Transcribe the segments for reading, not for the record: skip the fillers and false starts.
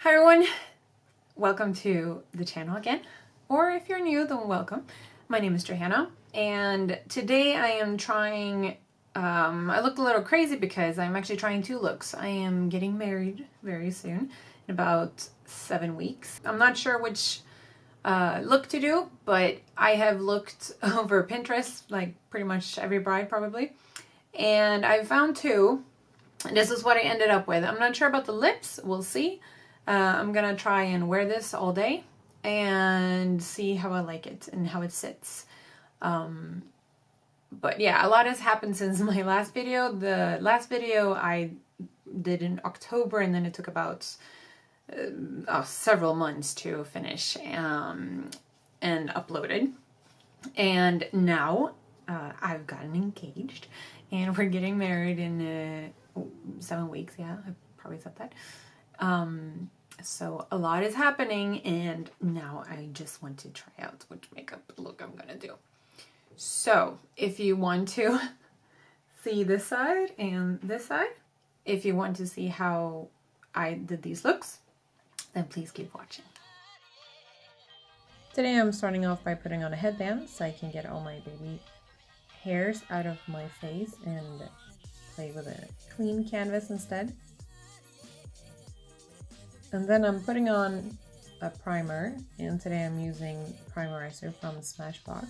Hi everyone, welcome to the channel again, or if you're new then welcome. My name is Johanna and today I am trying, I looked a little crazy because I'm actually trying two looks. I am getting married very soon, in about 7 weeks. I'm not sure which look to do, but I have looked over Pinterest, like pretty much every bride probably, and I found two. And this is what I ended up with. I'm not sure about the lips, we'll see. I'm gonna try and wear this all day and see how I like it and how it sits. But yeah, a lot has happened since my last video. The last video I did in October, and then it took about several months to finish and uploaded. And now I've gotten engaged and we're getting married in 7 weeks. Yeah, I probably said that. So a lot is happening, and now I just want to try out which makeup look I'm gonna do. So if you want to see this side and this side, if you want to see how I did these looks, then please keep watching. Today I'm starting off by putting on a headband so I can get all my baby hairs out of my face and play with a clean canvas instead. And then I'm putting on a primer, and today I'm using Primerizer from Smashbox.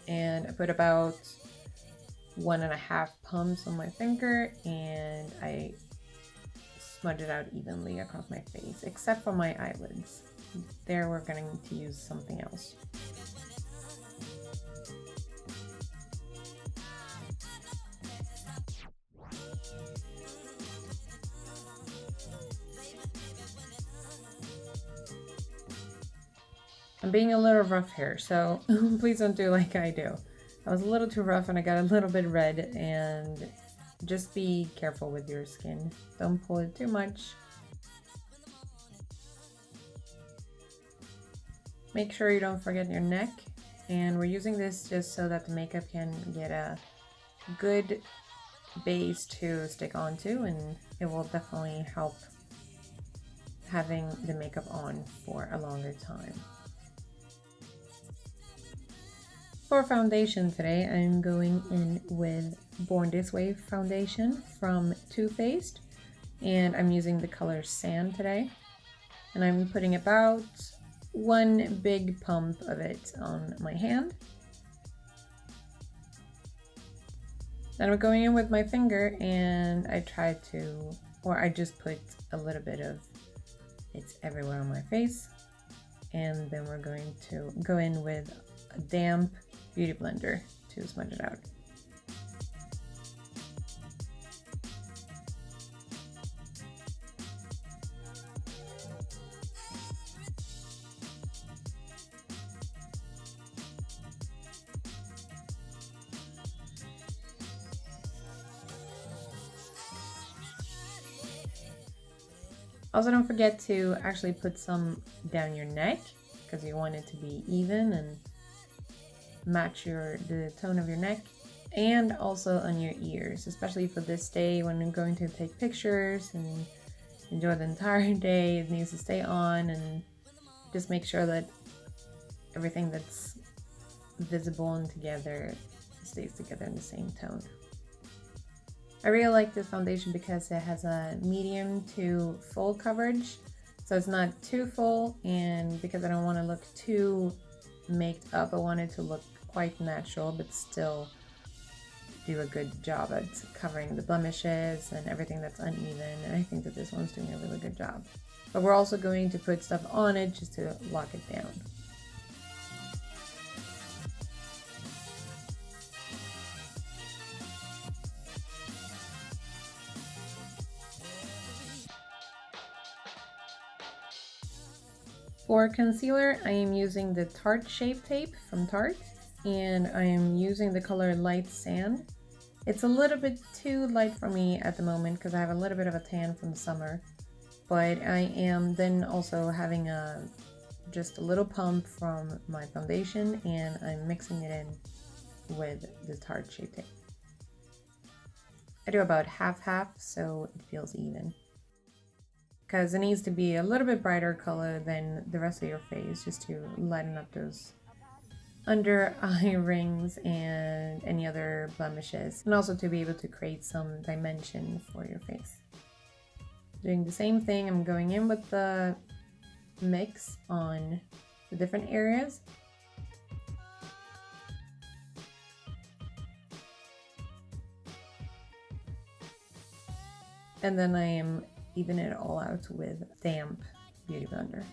And I put about 1.5 pumps on my finger, and I smudge it out evenly across my face, except for my eyelids. There we're going to use something else. I'm being a little rough here, so please don't do like I do. I was a little too rough and I got a little bit red, and just be careful with your skin. Don't pull it too much. Make sure you don't forget your neck, and we're using this just so that the makeup can get a good base to stick onto, and it will definitely help having the makeup on for a longer time. For foundation today, I'm going in with Born This Way foundation from Too Faced, and I'm using the color Sand today. And I'm putting about 1 big pump of it on my hand. Then I'm going in with my finger, and I just put a little bit of it everywhere on my face. And then we're going to go in with a damp beauty blender to smudge it out. Also, don't forget to actually put some down your neck, because you want it to be even and match the tone of your neck, and also on your ears, especially for this day when you're going to take pictures and enjoy the entire day. It needs to stay on, and just make sure that everything that's visible and together stays together in the same tone. I really like this foundation because it has a medium to full coverage, so it's not too full, and because I don't want to look too made up, I want it to look quite natural but still do a good job at covering the blemishes and everything that's uneven, and I think that this one's doing a really good job. But we're also going to put stuff on it just to lock it down. For concealer, I am using the Tarte Shape Tape from Tarte, and I am using the color Light Sand. It's a little bit too light for me at the moment because I have a little bit of a tan from the summer, but I am then also having just a little pump from my foundation, and I'm mixing it in with the Tarte Shape Tape. I do about half-half so it feels even. because it needs to be a little bit brighter color than the rest of your face, just to lighten up those under eye rings and any other blemishes, and also to be able to create some dimension for your face. Doing the same thing, I'm going in with the mix on the different areas. And then I am evening it all out with damp Beauty Blender.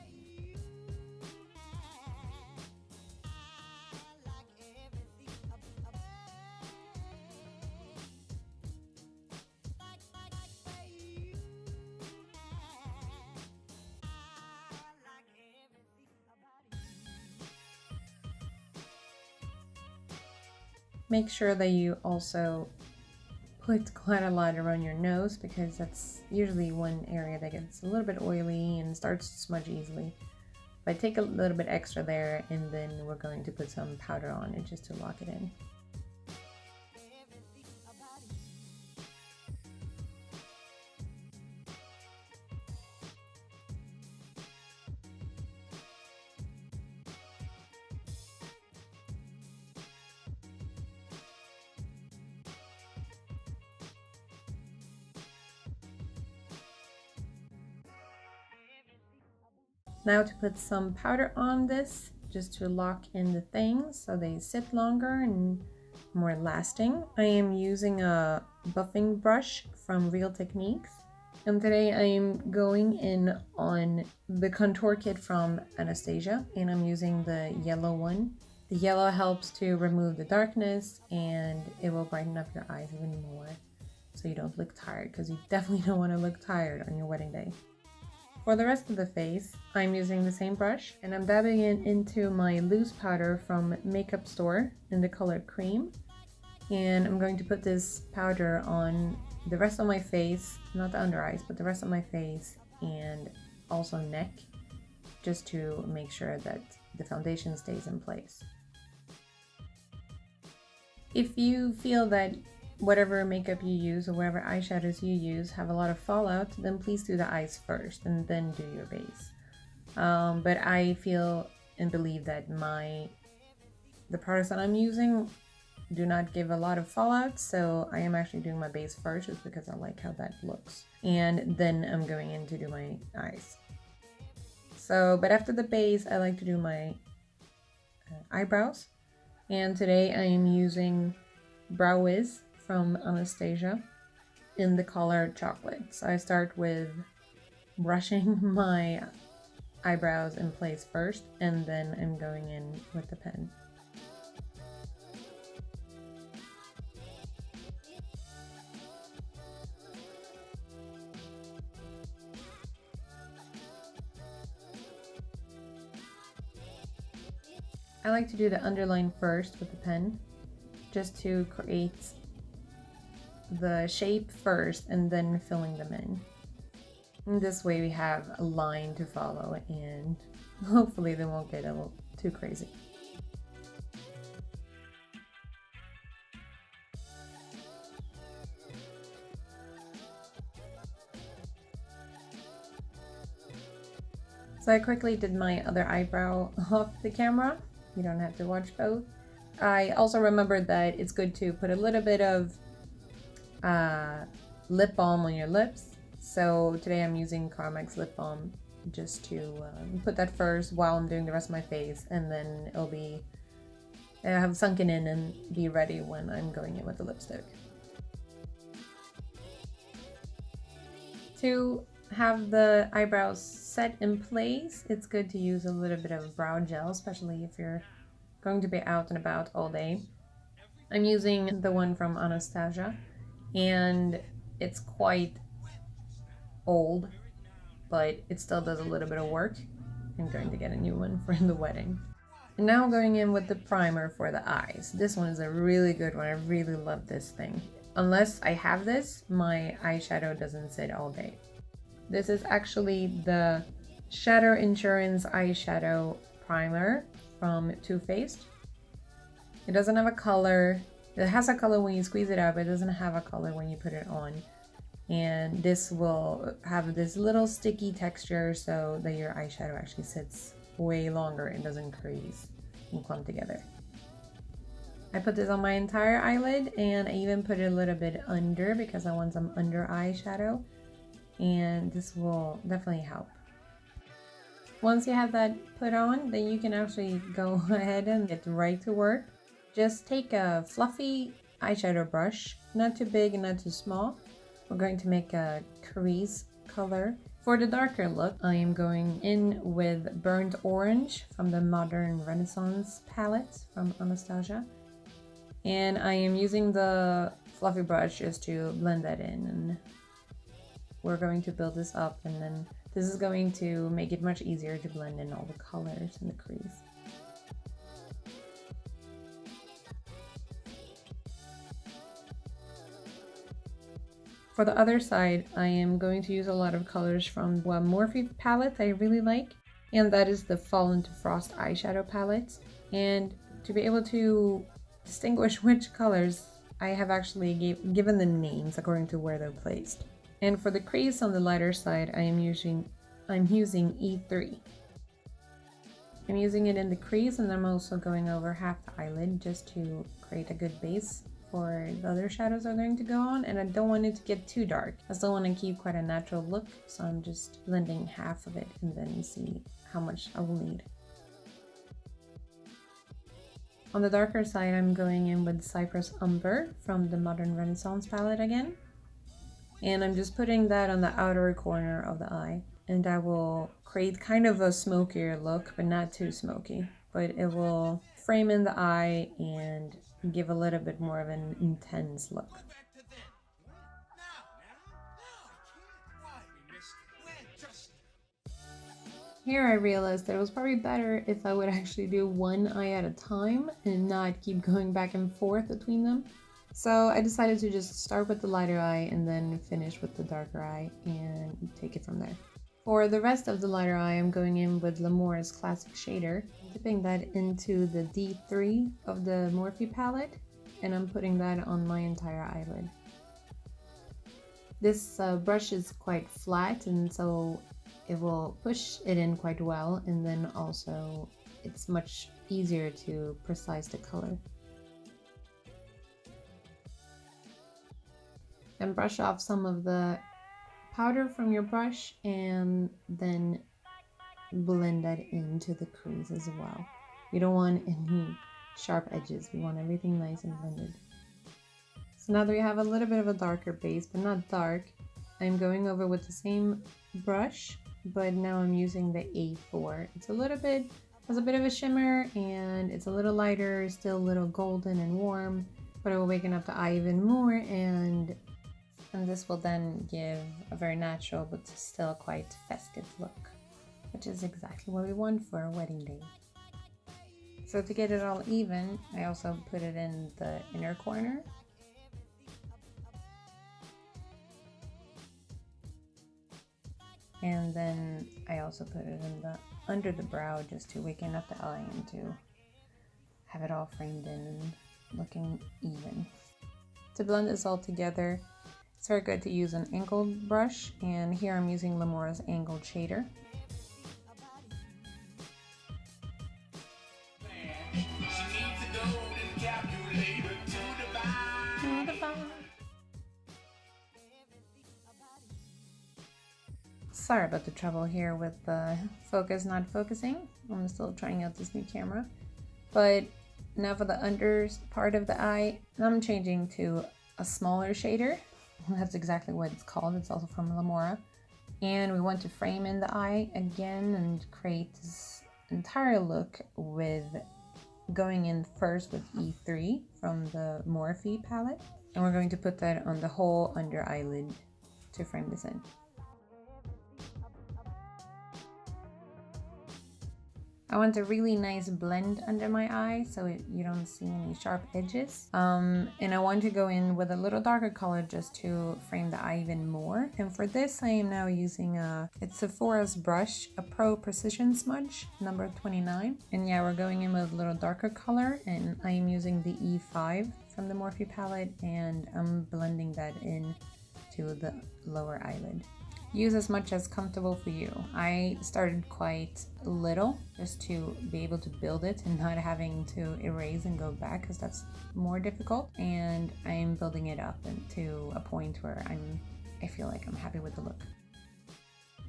Make sure that you also put quite a lot around your nose, because that's usually one area that gets a little bit oily and starts to smudge easily. But take a little bit extra there, and then we're going to put some powder on it just to lock it in. Now to put some powder on this, just to lock in the things so they sit longer and more lasting. I am using a buffing brush from Real Techniques. And today I am going in on the contour kit from Anastasia, and I'm using the yellow one. The yellow helps to remove the darkness, and it will brighten up your eyes even more so you don't look tired, because you definitely don't want to look tired on your wedding day. For the rest of the face, I'm using the same brush, and I'm dabbing it into my loose powder from Makeup Store in the color Cream. And I'm going to put this powder on the rest of my face, not the under eyes, but the rest of my face and also neck, just to make sure that the foundation stays in place. If you feel that whatever makeup you use or whatever eyeshadows you use have a lot of fallout, then please do the eyes first and then do your base. But I feel and believe that the products that I'm using do not give a lot of fallout, so I am actually doing my base first just because I like how that looks. And then I'm going in to do my eyes. But after the base, I like to do my eyebrows. And today I am using Brow Wiz from Anastasia in the color Chocolate. So I start with brushing my eyebrows in place first, and then I'm going in with the pen. I like to do the underline first with the pen, just to create the shape first and then filling them in. And this way we have a line to follow, and hopefully they won't get a little too crazy. So I quickly did my other eyebrow off the camera. You don't have to watch both. I also remembered that it's good to put a little bit of lip balm on your lips. So today I'm using Carmex lip balm just to put that first while I'm doing the rest of my face, and then it'll be have sunken in and be ready when I'm going in with the lipstick. To have the eyebrows set in place, it's good to use a little bit of brow gel, especially if you're going to be out and about all day. I'm using the one from Anastasia, and it's quite old, but it still does a little bit of work. I'm going to get a new one for the wedding. And now I'm going in with the primer for the eyes. This one is a really good one. I really love this thing. Unless I have this, my eyeshadow doesn't sit all day. This is actually the Shadow Insurance Eyeshadow Primer from Too Faced. It doesn't have a color. It has a color when you squeeze it out, but it doesn't have a color when you put it on. And this will have this little sticky texture so that your eyeshadow actually sits way longer and doesn't crease and clump together. I put this on my entire eyelid, and I even put it a little bit under because I want some under eyeshadow, and this will definitely help. Once you have that put on, then you can actually go ahead and get right to work. Just take a fluffy eyeshadow brush, not too big and not too small. We're going to make a crease color. For the darker look, I am going in with Burnt Orange from the Modern Renaissance palette from Anastasia. And I am using the fluffy brush just to blend that in. And we're going to build this up, and then this is going to make it much easier to blend in all the colors in the crease. For the other side, I am going to use a lot of colors from the Morphe palette I really like, and that is the Fall into Frost eyeshadow palette. And to be able to distinguish which colors, I have actually given the names according to where they're placed. And for the crease on the lighter side, I'm using E3. I'm using it in the crease, and I'm also going over half the eyelid just to create a good base for the other shadows are going to go on, and I don't want it to get too dark. I still want to keep quite a natural look, so I'm just blending half of it and then see how much I will need. On the darker side, I'm going in with Cypress Umber from the Modern Renaissance palette again. And I'm just putting that on the outer corner of the eye. And that will create kind of a smokier look, but not too smoky. But it will frame in the eye and give a little bit more of an intense look. Here I realized that it was probably better if I would actually do one eye at a time and not keep going back and forth between them. So I decided to just start with the lighter eye and then finish with the darker eye and take it from there. For the rest of the lighter eye, I'm going in with L'Amour's Classic Shader, dipping that into the D3 of the Morphe palette, and I'm putting that on my entire eyelid. This brush is quite flat, and so it will push it in quite well, and then also it's much easier to precise the color. And brush off some of the powder from your brush and then blend that into the crease as well. You don't want any sharp edges, we want everything nice and blended. So now that we have a little bit of a darker base, but not dark, I'm going over with the same brush, but now I'm using the A4. It's a little bit, has a bit of a shimmer, and it's a little lighter, still a little golden and warm, but it will waken up the eye even more, and this will then give a very natural but still quite festive look, which is exactly what we want for a wedding day. So to get it all even, I also put it in the inner corner. And then I also put it in the under the brow just to waken up the eye and to have it all framed in and looking even. To blend this all together, it's very good to use an angled brush, and here I'm using L'Amour's Angled Shader. Sorry about the trouble here with the focus not focusing. I'm still trying out this new camera. But now for the under part of the eye, I'm changing to a smaller shader. That's exactly what it's called. It's also from L'Amour. And we want to frame in the eye again and create this entire look with going in first with E3 from the Morphe palette. And we're going to put that on the whole under eyelid to frame this in. I want a really nice blend under my eye so you don't see any sharp edges. And I want to go in with a little darker color just to frame the eye even more. And for this, I am now using it's Sephora's brush, a Pro Precision Smudge, number 29. And yeah, we're going in with a little darker color, and I am using the E5 from the Morphe palette, and I'm blending that in to the lower eyelid. Use as much as comfortable for you. I started quite little just to be able to build it and not having to erase and go back, because that's more difficult. And I'm building it up to a point where I feel like I'm happy with the look.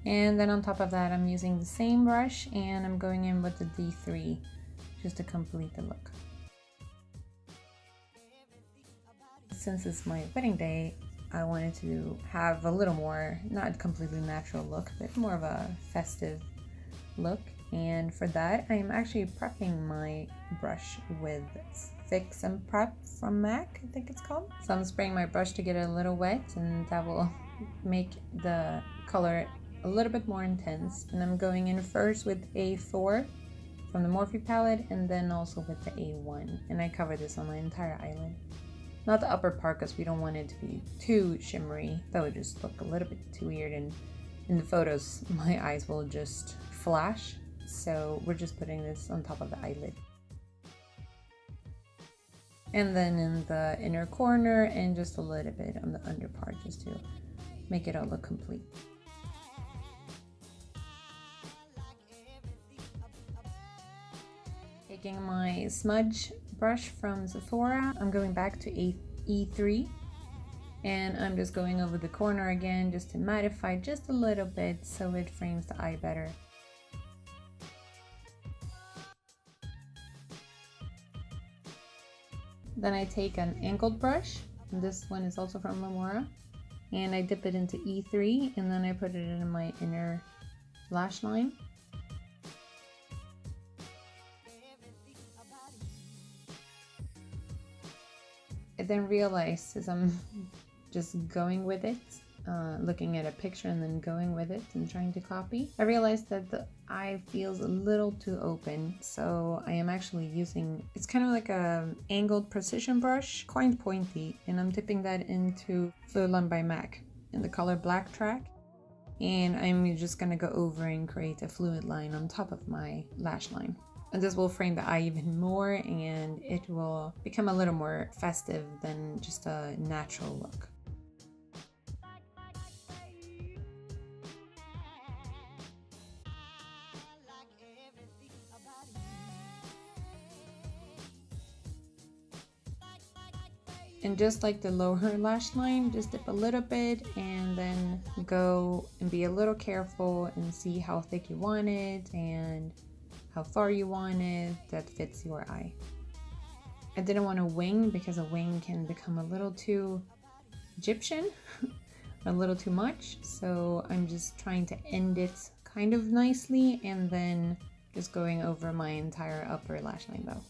And then on top of that, I'm using the same brush and I'm going in with the D3 just to complete the look. Since it's my wedding day, I wanted to have a little more, not completely natural look, but more of a festive look. And for that, I am actually prepping my brush with Fix and Prep from MAC, I think it's called. So I'm spraying my brush to get it a little wet, and that will make the color a little bit more intense. And I'm going in first with A4 from the Morphe palette, and then also with the A1. And I cover this on my entire eyelid. Not the upper part, because we don't want it to be too shimmery. That would just look a little bit too weird, and in the photos my eyes will just flash. So we're just putting this on top of the eyelid. And then in the inner corner and just a little bit on the under part, just to make it all look complete. Taking my smudge brush from Sephora, I'm going back to E3 and I'm just going over the corner again just to mattify just a little bit so it frames the eye better. Then I take an angled brush, and this one is also from Sephora, and I dip it into E3 and then I put it in my inner lash line. I then realized, as I'm just going with it, looking at a picture and then going with it and trying to copy, I realized that the eye feels a little too open. So I am actually using, it's kind of like a angled precision brush, quite pointy, and I'm dipping that into Fluid Line by MAC in the color Black Track. And I'm just gonna go over and create a fluid line on top of my lash line. And this will frame the eye even more, and it will become a little more festive than just a natural look. And just like the lower lash line, just dip a little bit and then go and be a little careful and see how thick you want it and how far you want it that fits your eye. I didn't want a wing because a wing can become a little too Egyptian, a little too much. So I'm just trying to end it kind of nicely and then just going over my entire upper lash line though.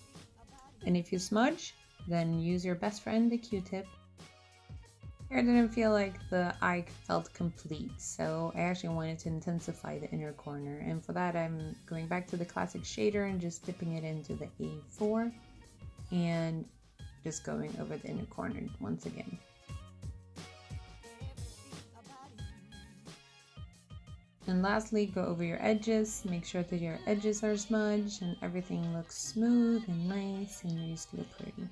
And if you smudge, then use your best friend, the Q-tip. Here I didn't feel like the eye felt complete, so I actually wanted to intensify the inner corner, and for that I'm going back to the classic shader and just dipping it into the A4 and just going over the inner corner once again. And lastly, go over your edges, make sure that your edges are smudged and everything looks smooth and nice and you just feel pretty.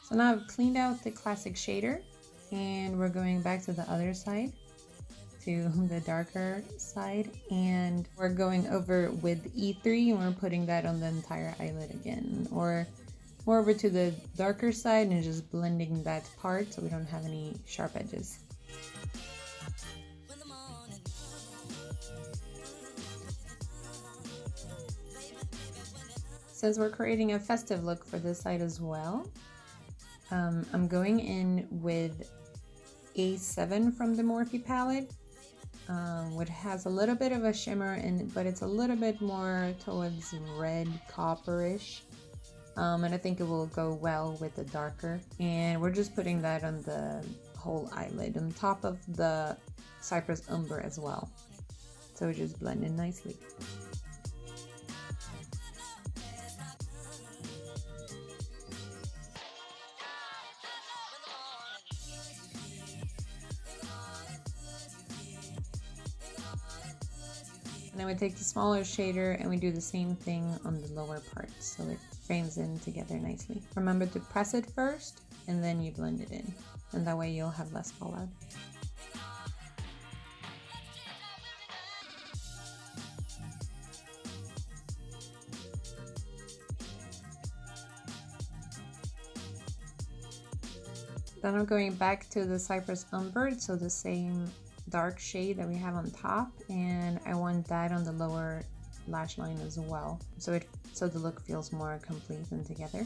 So now I've cleaned out the classic shader and we're going back to the other side, to the darker side, and we're going over with E3 and we're putting that on the entire eyelid again, or more over to the darker side and just blending that part so we don't have any sharp edges. Since we're creating a festive look for this side as well, I'm going in with A7 from the Morphe palette, which has a little bit of a shimmer in it, but it's a little bit more towards red copperish, and I think it will go well with the darker. And we're just putting that on the whole eyelid, on top of the Cypress Umber as well, so it just blends in nicely. And then we take the smaller shader and we do the same thing on the lower part so it frames in together nicely. Remember to press it first and then you blend it in. and that way you'll have less fallout. Then I'm going back to the Cypress Umber, so the same dark shade that we have on top, and I want that on the lower lash line as well, so the look feels more complete and together.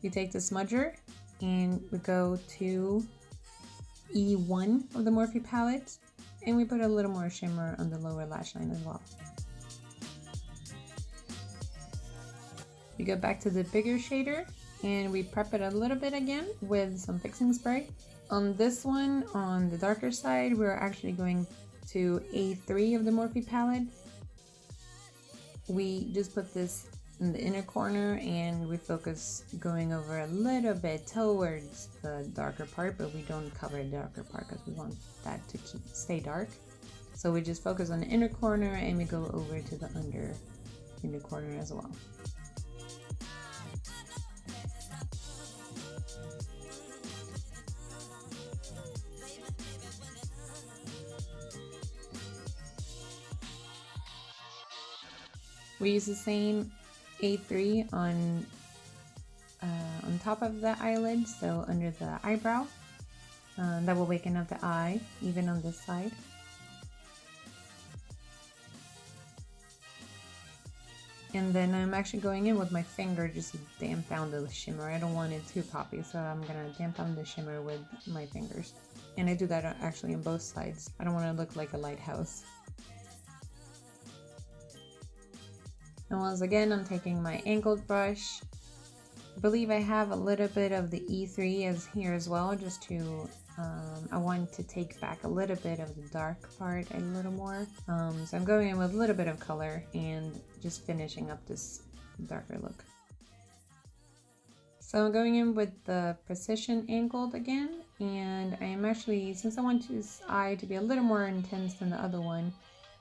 We take the smudger and we go to E1 of the Morphe palette, and we put a little more shimmer on the lower lash line as well. We go back to the bigger shader and we prep it a little bit again with some fixing spray. On this one, on the darker side, we're actually going to A3 of the Morphe palette. We just put this in the inner corner and we focus going over a little bit towards the darker part, but we don't cover the darker part because we want that to stay dark. So we just focus on the inner corner and we go over to the inner corner as well. We use the same A3 on top of the eyelid, so under the eyebrow. That will waken up the eye, even on this side. And then I'm actually going in with my finger just to damp down the shimmer. I don't want it too poppy, so I'm gonna damp down the shimmer with my fingers. And I do that actually on both sides. I don't want to look like a lighthouse. And once again, I'm taking my angled brush. I believe I have a little bit of the E3 as here as well, just to, I want to take back a little bit of the dark part a little more. So I'm going in with a little bit of color and just finishing up this darker look. So I'm going in with the Precision Angled again, and I'm actually, since I want this eye to be a little more intense than the other one,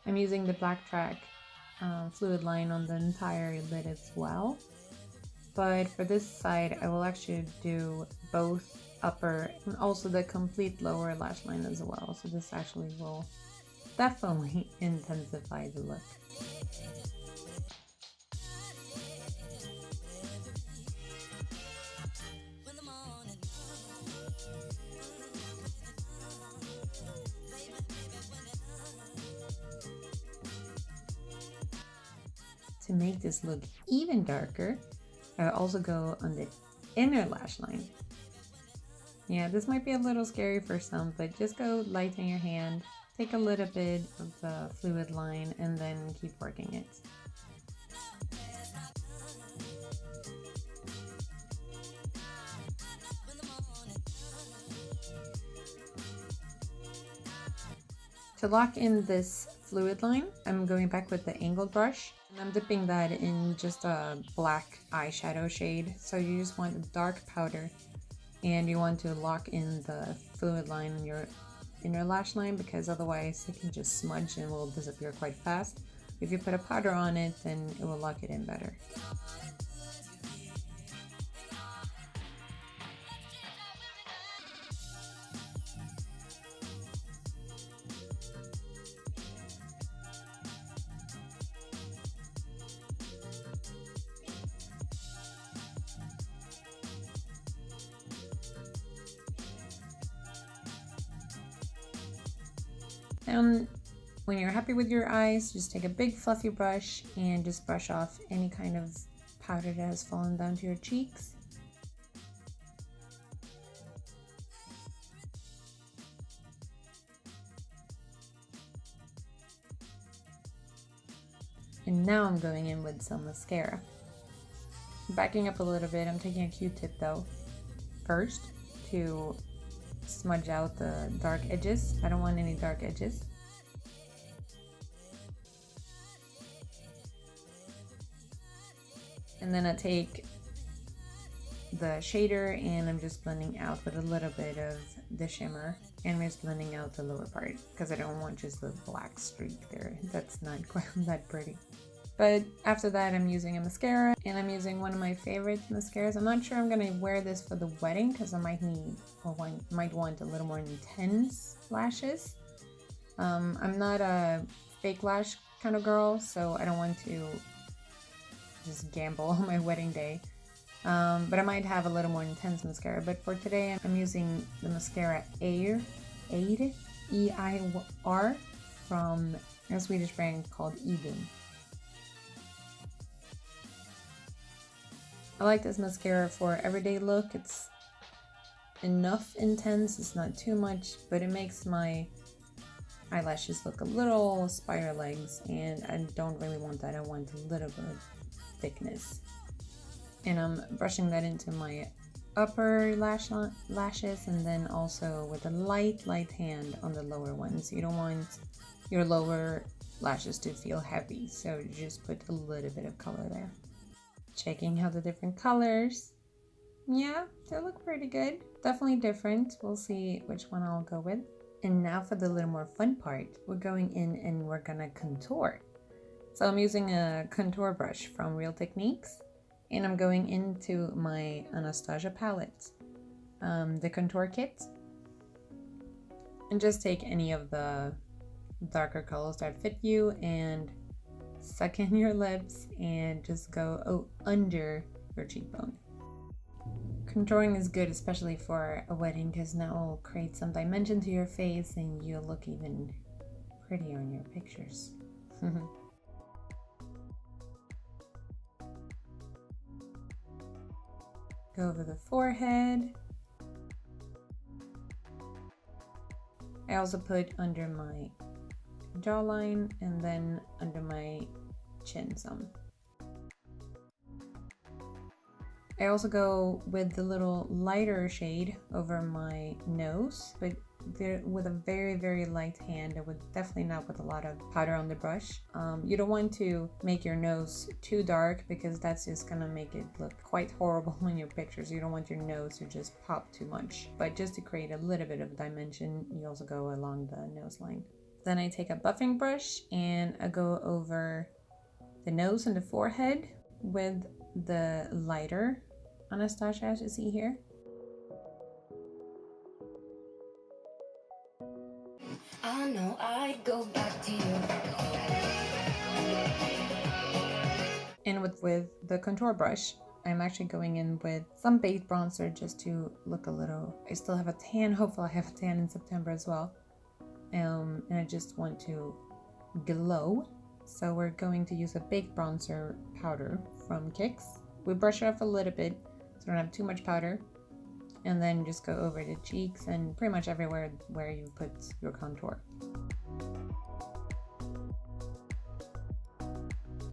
I'm using the Black Track fluid line on the entire lid as well. But for this side, I will actually do both upper and also the complete lower lash line as well. So this actually will definitely intensify the look. To make this look even darker, I also go on the inner lash line. Yeah, this might be a little scary for some, but just go light in your hand, take a little bit of the fluid line, and then keep working it. To lock in this fluid line, I'm going back with the angled brush, and I'm dipping that in just a black eyeshadow shade. So you just want a dark powder, and you want to lock in the fluid line in your inner lash line, because otherwise it can just smudge and will disappear quite fast. If you put a powder on it, then it will lock it in better. And when you're happy with your eyes, just take a big fluffy brush and just brush off any kind of powder that has fallen down to your cheeks. And now I'm going in with some mascara. Backing up a little bit, I'm taking a Q-tip though first to smudge out the dark edges. I don't want any dark edges. And then I take the shader and I'm just blending out with a little bit of the shimmer, and I'm just blending out the lower part because I don't want just the black streak there. That's not quite that pretty. But after that, I'm using a mascara, and I'm using one of my favorite mascaras. I'm not sure I'm gonna wear this for the wedding because I might need or might want a little more intense lashes. I'm not a fake lash kind of girl, so I don't want to just gamble on my wedding day. But I might have a little more intense mascara. But for today, I'm using the mascara Eir, E-I-R, from a Swedish brand called Eden. I like this mascara for everyday look. It's enough intense, it's not too much, but it makes my eyelashes look a little spider legs, and I don't really want that. I want a little bit of thickness. And I'm brushing that into my upper lashes, and then also with a light hand on the lower ones. You don't want your lower lashes to feel heavy, so you just put a little bit of color there. Checking out the different colors. Yeah, they look pretty good. Definitely different. We'll see which one I'll go with. And now for the little more fun part, we're going in and we're gonna contour. So I'm using a contour brush from Real Techniques, and I'm going into my Anastasia palette, the Contour Kit, and just take any of the darker colors that fit you and suck in your lips and just go under your cheekbone. Contouring is good, especially for a wedding, because now it'll create some dimension to your face and you'll look even prettier in your pictures. Go over the forehead. I also put under my jawline and then under my chin some. I also go with the little lighter shade over my nose, but with a very light hand. I would definitely not put a lot of powder on the brush. You don't want to make your nose too dark because that's just gonna make it look quite horrible in your pictures. You don't want your nose to just pop too much, but just to create a little bit of dimension, you also go along the nose line. Then I take a buffing brush and I go over the nose and the forehead with the lighter Anastasia, as you see here. I know I'd go back to you. And with the contour brush, I'm actually going in with some base bronzer just to look a little, I still have a tan, hopefully I have a tan in September as well. And I just want to glow. So we're going to use a baked bronzer powder from Kix. We brush it off a little bit so don't have too much powder. And then just go over the cheeks and pretty much everywhere where you put your contour.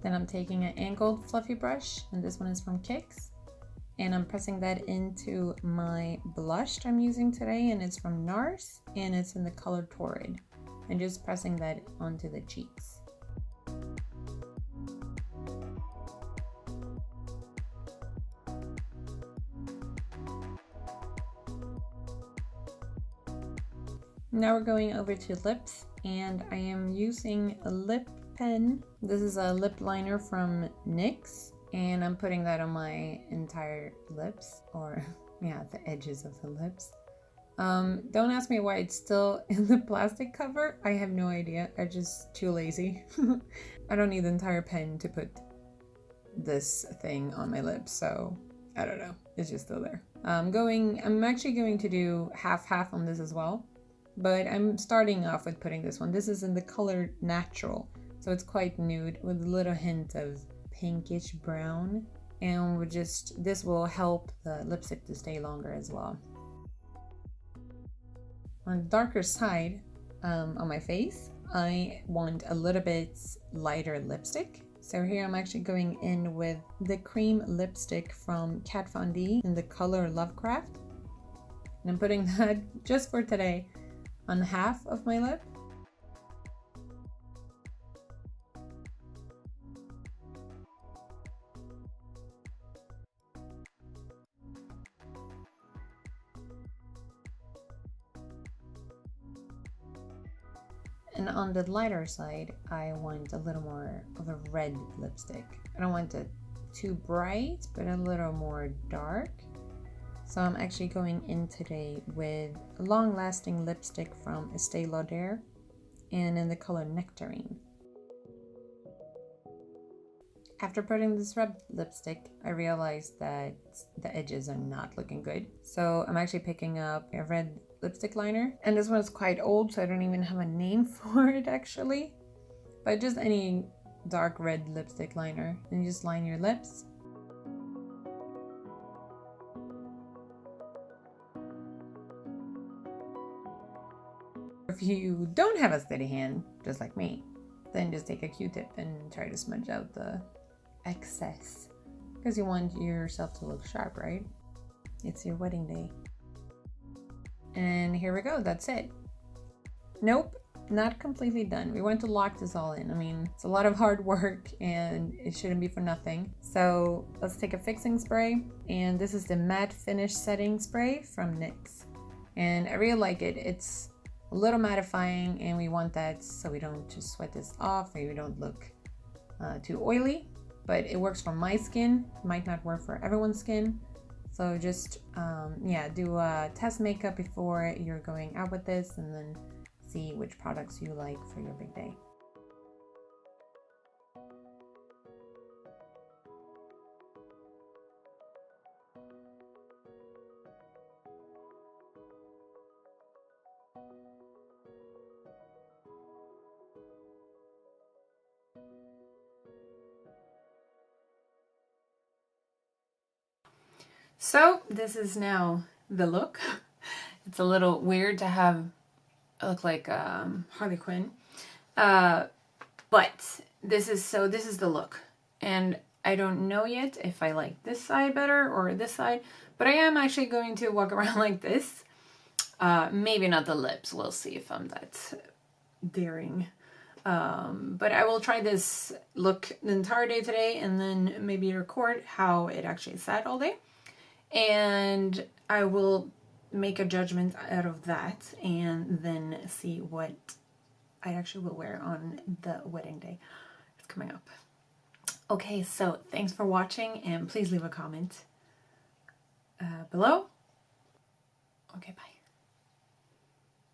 Then I'm taking an angled fluffy brush, and this one is from Kix. And I'm pressing that into my blush I'm using today, and it's from NARS, and it's in the color Torrid. And just pressing that onto the cheeks. Now we're going over to lips, and I am using a lip pen. This is a lip liner from NYX, and I'm putting that on my entire lips, or yeah, the edges of the lips. Don't ask me why it's still in the plastic cover. I have no idea. I'm just too lazy. I don't need the entire pen to put this thing on my lips, so I don't know. It's just still there. I'm actually going to do half on this as well. But I'm starting off with putting this one. This is in the color Natural, so it's quite nude with a little hint of pinkish brown. And this will help the lipstick to stay longer as well. On the darker side, on my face, I want a little bit lighter lipstick. So here I'm actually going in with the cream lipstick from Kat Von D in the color Lovecraft. And I'm putting that just for today on half of my lip. And on the lighter side, I want a little more of a red lipstick. I don't want it too bright, but a little more dark. So I'm actually going in today with a long-lasting lipstick from Estee Lauder and in the color Nectarine. After putting this red lipstick, I realized that the edges are not looking good. So I'm actually picking up a red lipstick liner. And this one is quite old, so I don't even have a name for it actually. But just any dark red lipstick liner. And you just line your lips. If you don't have a steady hand, just like me, then just take a Q-tip and try to smudge out the excess, because you want yourself to look sharp, right? It's your wedding day. And here we go, that's it. Nope, not completely done. We want to lock this all in. I mean, it's a lot of hard work and it shouldn't be for nothing. So let's take a fixing spray, and this is the matte finish setting spray from NYX. And I really like it. It's a little mattifying, and we want that so we don't just sweat this off, or we don't look too oily. But it works for my skin. It might not work for everyone's skin. So just, yeah, do a test makeup before you're going out with this, and then see which products you like for your big day. So this is now the look. It's a little weird to have look like Harley Quinn, but this is the look. And I don't know yet if I like this side better or this side, but I am actually going to walk around like this. Maybe not the lips. We'll see if I'm that daring. But I will try this look the entire day today, and then maybe record how it actually sat all day. And I will make a judgment out of that and then see what I actually will wear on the wedding day. It's coming up. Okay, so thanks for watching, and please leave a comment below. Okay, bye.